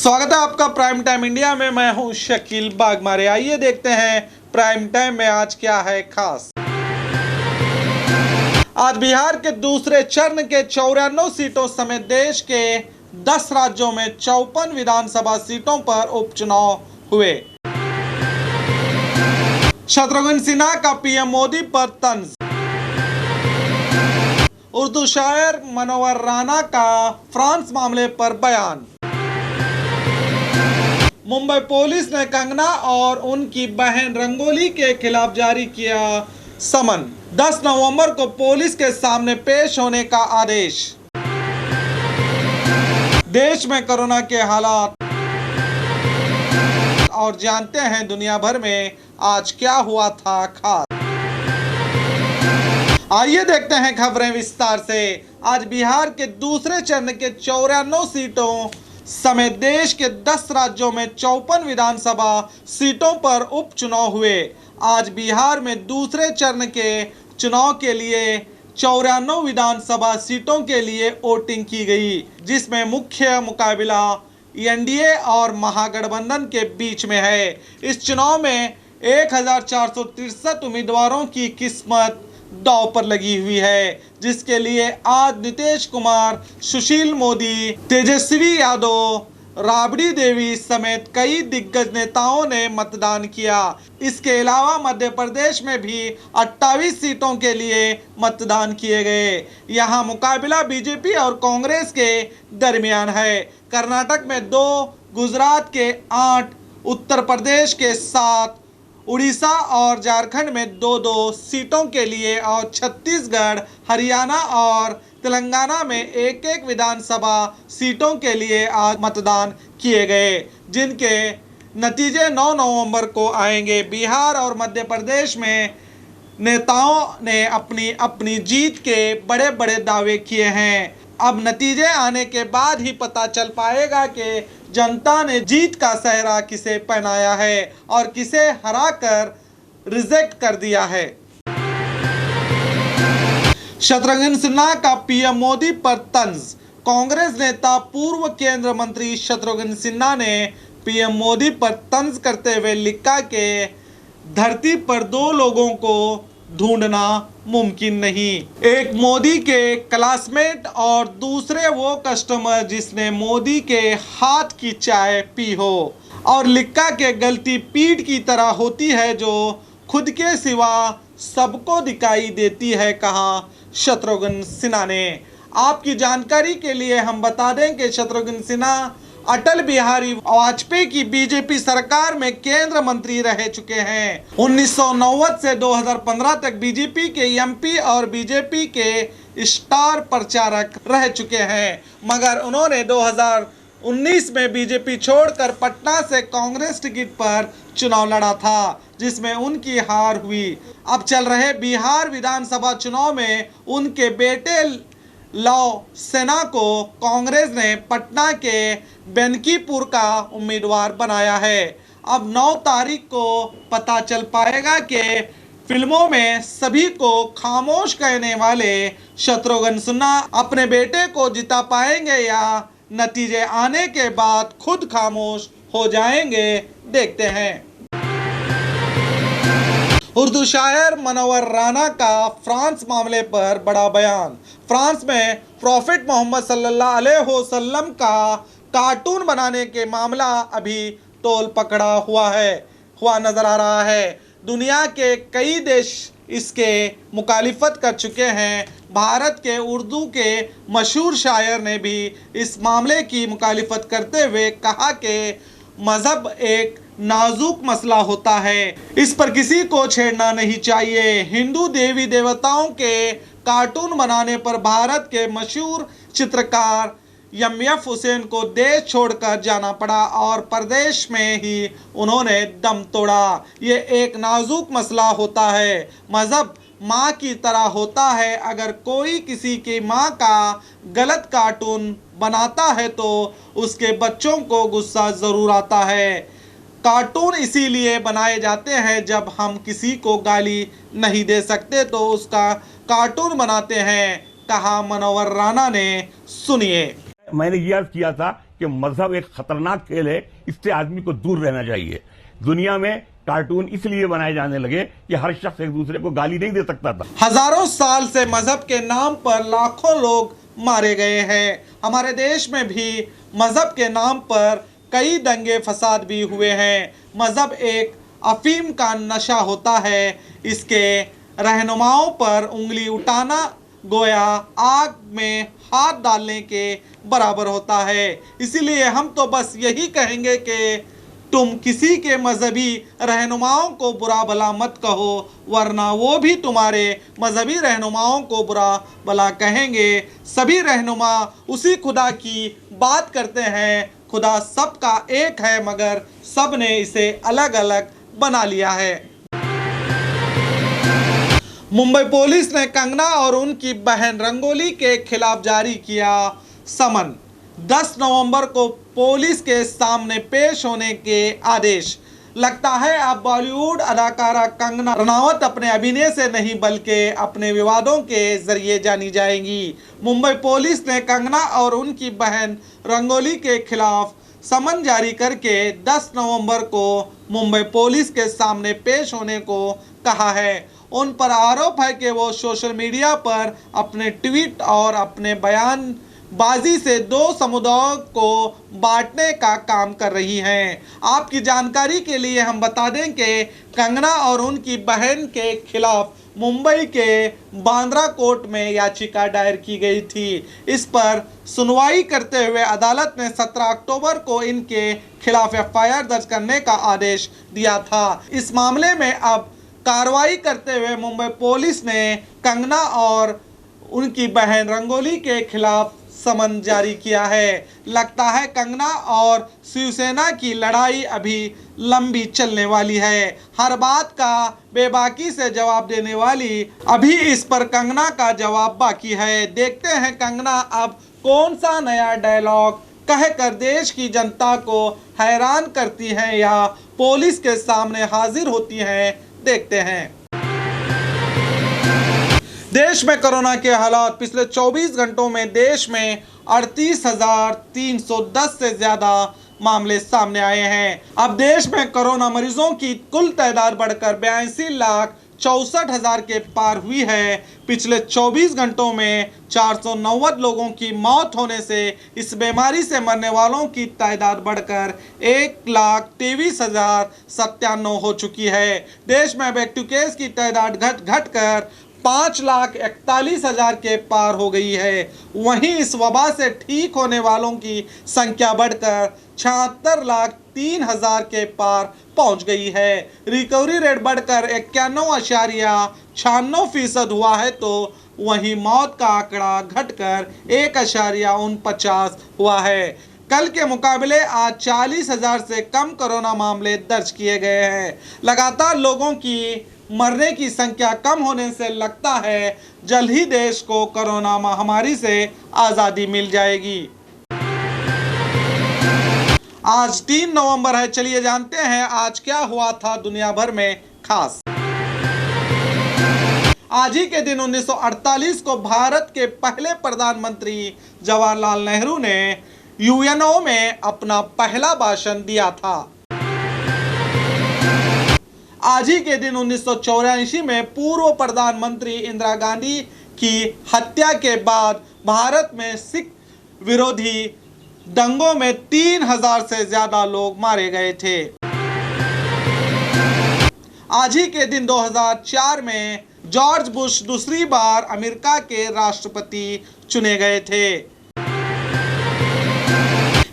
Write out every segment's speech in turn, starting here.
स्वागत है आपका प्राइम टाइम इंडिया में। मैं हूं शकील बागमारे। आइए देखते हैं प्राइम टाइम में आज क्या है खास। आज बिहार के दूसरे चरण के 94 सीटों समेत देश के 10 राज्यों में 54 विधानसभा सीटों पर उपचुनाव हुए। शत्रुघ्न सिन्हा का पीएम मोदी पर तंज। उर्दू शायर मनोहर राणा का फ्रांस मामले पर बयान। मुंबई पुलिस ने कंगना और उनकी बहन रंगोली के खिलाफ जारी किया समन। 10 नवंबर को पुलिस के सामने पेश होने का आदेश। देश में कोरोना के हालात और जानते हैं दुनिया भर में आज क्या हुआ था खास। आइए देखते हैं खबरें विस्तार से। आज बिहार के दूसरे चरण के 94 सीटों समेत देश के 10 राज्यों में 54 विधानसभा सीटों पर उपचुनाव हुए। आज बिहार में दूसरे चरण के चुनाव के लिए 94 विधानसभा सीटों के लिए वोटिंग की गई, जिसमें मुख्य मुकाबला एनडीए और महागठबंधन के बीच में है। इस चुनाव में 1463 उम्मीदवारों की किस्मत दांव पर लगी हुई है, जिसके लिए आज नीतीश कुमार, सुशील मोदी, तेजस्वी यादव, राबड़ी देवी समेत कई दिग्गज नेताओं ने मतदान किया। इसके अलावा मध्य प्रदेश में भी 28 सीटों के लिए मतदान किए गए। यहां मुकाबला बीजेपी और कांग्रेस के दरमियान है। कर्नाटक में 2, गुजरात के 8, उत्तर प्रदेश के 7, उड़ीसा और झारखंड में 2-2 सीटों के लिए और छत्तीसगढ़, हरियाणा और तेलंगाना में 1-1 विधानसभा सीटों के लिए आज मतदान किए गए, जिनके नतीजे 9 नवंबर को आएंगे। बिहार और मध्य प्रदेश में नेताओं ने अपनी अपनी जीत के बड़े बड़े दावे किए हैं। अब नतीजे आने के बाद ही पता चल पाएगा कि जनता ने जीत का सेहरा किसे पहनाया है और किसे हराकर रिजेक्ट कर दिया है। शत्रुघ्न सिन्हा का पीएम मोदी पर तंज। कांग्रेस नेता पूर्व केंद्रीय मंत्री शत्रुघ्न सिन्हा ने पीएम मोदी पर तंज करते हुए लिखा कि धरती पर 2 लोगों को ढूंढना मुमकिन नहीं, एक मोदी के क्लासमेट और दूसरे वो कस्टमर जिसने मोदी के हाथ की चाय पी हो। और लिखा के गलती पीठ की तरह होती है जो खुद के सिवा सबको दिखाई देती है, कहा शत्रुघ्न सिन्हा ने। आपकी जानकारी के लिए हम बता दें कि शत्रुघ्न सिन्हा अटल बिहारी वाजपेयी की बीजेपी सरकार में केंद्र मंत्री रह चुके हैं। 1990 से 2015 तक बीजेपी के एमपी और बीजेपी के स्टार प्रचारक रह चुके हैं, मगर उन्होंने 2019 में बीजेपी छोड़कर पटना से कांग्रेस टिकट पर चुनाव लड़ा था, जिसमें उनकी हार हुई। अब चल रहे बिहार विधानसभा चुनाव में उनके बेटे लव सेना को कांग्रेस ने पटना के बेनकीपुर का उम्मीदवार बनाया है। अब 9 तारीख को पता चल पाएगा कि फिल्मों में सभी को खामोश कहने वाले शत्रुघ्न सिन्हा अपने बेटे को जिता पाएंगे या नतीजे आने के बाद खुद खामोश हो जाएंगे। देखते हैं। उर्दू शायर मनोहर राणा का फ्रांस मामले पर बड़ा बयान। फ्रांस में प्रॉफिट मोहम्मद सल्लल्लाहु अलैहि वसल्लम का कार्टून बनाने के मामला अभी तोल पकड़ा हुआ नजर आ रहा है। दुनिया के कई देश इसके मुखालिफत कर चुके हैं। भारत के उर्दू के मशहूर शायर ने भी इस मामले की मुखालिफत करते हुए कहा कि मजहब एक नाजुक मसला होता है, इस पर किसी को छेड़ना नहीं चाहिए। हिंदू देवी देवताओं के कार्टून बनाने पर भारत के मशहूर चित्रकार एमएफ हुसैन को देश छोड़कर जाना पड़ा और प्रदेश में ही उन्होंने दम तोड़ा। ये एक नाजुक मसला होता है। मजहब माँ की तरह होता है। अगर कोई किसी की माँ का गलत कार्टून बनाता है तो उसके बच्चों को गुस्सा ज़रूर आता है। कार्टून इसीलिए बनाए जाते हैं जब हम किसी को गाली नहीं दे सकते तो उसका कार्टून बनाते हैं, कहा मनोहर राणा ने। सुनिए। मैंने ये अर्ज किया था कि मजहब एक खतरनाक खेल है, इससे आदमी को दूर रहना चाहिए। दुनिया में कार्टून इसलिए बनाए जाने लगे कि हर शख्स एक दूसरे को गाली नहीं दे सकता था। हजारों साल से मजहब के नाम पर लाखों लोग मारे गए हैं। हमारे देश में भी मजहब के नाम पर कई दंगे फसाद भी हुए हैं। मजहब एक अफीम का नशा होता है। इसके रहनुमाओं पर उंगली उठाना गोया आग में हाथ डालने के बराबर होता है। इसीलिए हम तो बस यही कहेंगे कि तुम किसी के मजहबी रहनुमाओं को बुरा भला मत कहो, वरना वो भी तुम्हारे मजहबी रहनुमाओं को बुरा भला कहेंगे। सभी रहनुमा उसी खुदा की बात करते हैं। खुदा सबका एक है, मगर सब ने इसे अलग अलग बना लिया है। मुंबई पुलिस ने कंगना और उनकी बहन रंगोली के खिलाफ जारी किया समन। 10 नवंबर को पुलिस के सामने पेश होने के आदेश। लगता है अब बॉलीवुड अदाकारा कंगना रनावत अपने अभिनय से नहीं बल्कि अपने विवादों के जरिए जानी जाएंगी। मुंबई पुलिस ने कंगना और उनकी बहन रंगोली के खिलाफ समन जारी करके 10 नवंबर को मुंबई पुलिस के सामने पेश होने को कहा है। उन पर आरोप है कि वो सोशल मीडिया पर अपने ट्वीट और अपने बयानबाजी से दो समुदायों को बांटने का काम कर रही हैं। आपकी जानकारी के लिए हम बता दें कि कंगना और उनकी बहन के खिलाफ मुंबई के बांद्रा कोर्ट में याचिका दायर की गई थी। इस पर सुनवाई करते हुए अदालत ने 17 अक्टूबर को इनके खिलाफ एफआईआर दर्ज करने का आदेश दिया था। इस मामले में अब कार्रवाई करते हुए मुंबई पुलिस ने कंगना और उनकी बहन रंगोली के खिलाफ समन जारी किया है। लगता है कंगना और शिवसेना की लड़ाई अभी लंबी चलने वाली है। हर बात का बेबाकी से जवाब देने वाली अभी इस पर कंगना का जवाब बाकी है। देखते हैं कंगना अब कौन सा नया डायलॉग कहकर देश की जनता को हैरान करती हैं या पुलिस के सामने हाजिर होती हैं। देखते हैं। देश में कोरोना के हालात। पिछले 24 घंटों में देश में 38,310 से ज्यादा मामले सामने आए हैं। अब देश में कोरोना मरीजों की कुल तादाद बढ़कर 82,64,000 के पार हुई है। पिछले 24 घंटों में 490 लोगों की मौत होने से इस बीमारी से मरने वालों की तादाद बढ़कर 1,23,097 हो चुकी है। देश में एक्टिव केस की तादाद घट कर 5,41,000 के पार हो गई है। वहीं इस वबा से ठीक होने वालों की संख्या बढ़कर 76,03,000 के पार पहुंच गई है। रिकवरी रेट बढ़कर 91.96% हुआ है, तो वहीं मौत का आंकड़ा घटकर 1.49 हुआ है। कल के मुकाबले आज 40,000 से कम कोरोना मामले दर्ज किए गए हैं। लगातार लोगों की मरने की संख्या कम होने से लगता है जल्द ही देश को कोरोना महामारी से आज़ादी मिल जाएगी। आज 3 नवंबर है। चलिए जानते हैं आज क्या हुआ था दुनिया भर में खास। आज ही के दिन 1948 को भारत के पहले प्रधानमंत्री जवाहरलाल नेहरू ने यूएनओ में अपना पहला भाषण दिया था। आज ही के दिन 1984 में पूर्व प्रधानमंत्री इंदिरा गांधी की हत्या के बाद भारत में सिख विरोधी दंगों में 3,000 से ज्यादा लोग मारे गए थे। आज ही के दिन 2004 में जॉर्ज बुश दूसरी बार अमेरिका के राष्ट्रपति चुने गए थे।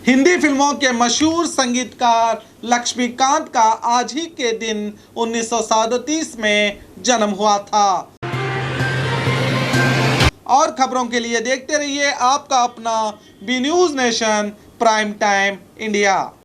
हिंदी फिल्मों के मशहूर संगीतकार लक्ष्मीकांत का आज ही के दिन 1937 में जन्म हुआ था। और खबरों के लिए देखते रहिए आपका अपना B News Nation prime time India.